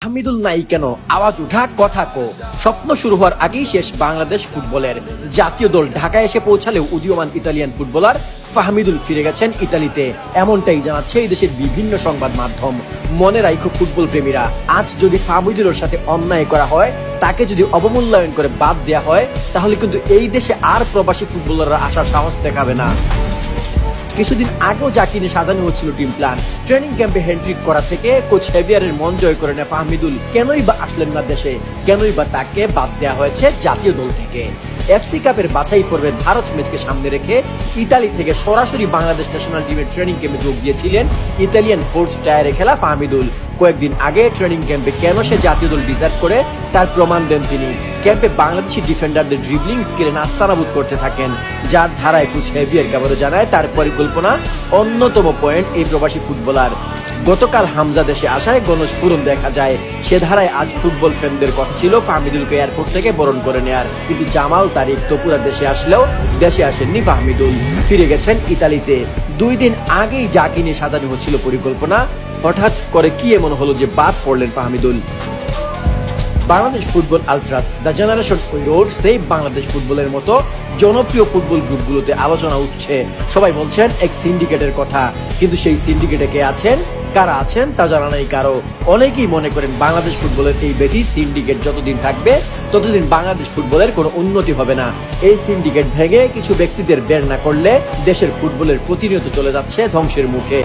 হামিদুল নাই কেন আওয়াজ উঠা কথা কো। স্বপ্ন শুরু হওয়ার আগেই শেষ বাংলাদেশ ফুটবলের। জাতীয় দল ঢাকায় এসে পৌঁছালেও উদীয়মান ইতালিয়ান ফুটবলার ফাহমিদুল ফিরে গেছেন ইতালিতে, এমনটাই জানাচ্ছে এই দেশের বিভিন্ন সংবাদ মাধ্যম। মনে রাখো ফুটবল প্রেমীরা, আজ যদি ফাহমিদুলের সাথে অন্যায় করা হয়, তাকে যদি অবমূল্যায়ন করে বাদ দেওয়া হয়, তাহলে কিন্তু এই দেশে আর প্রবাসী ফুটবলাররা আসার সাহস দেখাবে না। কিছুদিন আগেও যাকে নিয়ে সাজানো হচ্ছিল টিম প্ল্যান, ট্রেনিং ক্যাম্পে হ্যান্ড্রিক করা থেকে কোচ হেভিয়ারের মন জয় করে নেয় ফাহমিদুল কেনই বা আসলেন না দেশে, কেনই বা তাকে বাদ দেওয়া হয়েছে জাতীয় দল থেকে। এফসি কাপের বাছাই পর্বের ভারত ম্যাচকে সামনে রেখে ইতালি থেকে সরাসরি বাংলাদেশ ন্যাশনাল টিমের ট্রেনিং ক্যাম্পে যোগ দিয়েছিলেন ইতালিয়ান ফোর্স টায়ারে খেলা ফাহমিদুল। কয়েকদিন আগে ট্রেনিং ক্যাম্পে কেন সে জাতীয় দল ডিজার্ভ করে তার প্রমাণ দেন তিনি। ক্যাম্পে বাংলাদেশি ডিফেন্ডারদের ড্রিবলিং স্কিলে নাস্তানাবুদ করতে থাকেন, যার ধারায় কোচ হেভিয়ার কাবারও জানায় তার পরিকল্পনা অন্যতম পয়েন্ট এই প্রবাসী ফুটবলার। গতকাল হামজা দেশে আসায় গণস্ফুরণ দেখা যায়, সে ধারায় আজ ফুটবল ফ্যানদের কথা ছিল ফাহমিদুলকে এয়ারপোর্ট থেকে বরণ করে নেয়ার, কিন্তু জামাল তারিক তপুরা দেশে আসলেও দেশে আসেননি ফাহমিদুল, ফিরে গেছেন ইতালিতে। 2 দিন আগেই যাকে নিয়ে সাজানো হচ্ছিল পরিকল্পনা, হঠাৎ করে কি এমন হলো যে বাদ পড়লেন Fahmidul. Bangladesh football আলট্রাস, the generation we road, সেই বাংলাদেশ ফুটবলের মতো জনপ্রিয় ফুটবল গ্রুপগুলোতে আলোচনা উঠছে। সবাই বলছেন এক সিন্ডিকেটের কথা, কিন্তু সেই সিন্ডিকেটে কে আছেন, কারা আছেন তা জানা নেই কারো। অনেকেই মনে করেন বাংলাদেশ ফুটবলের এই বেটি সিন্ডিকেট যতদিন থাকবে ততদিন বাংলাদেশ ফুটবলের কোনো উন্নতি হবে না। এই সিন্ডিকেট ভেঙে কিছু ব্যক্তিদের বের না করলে দেশের ফুটবলের প্রতিনিয়ত চলে যাচ্ছে ধ্বংসের মুখে।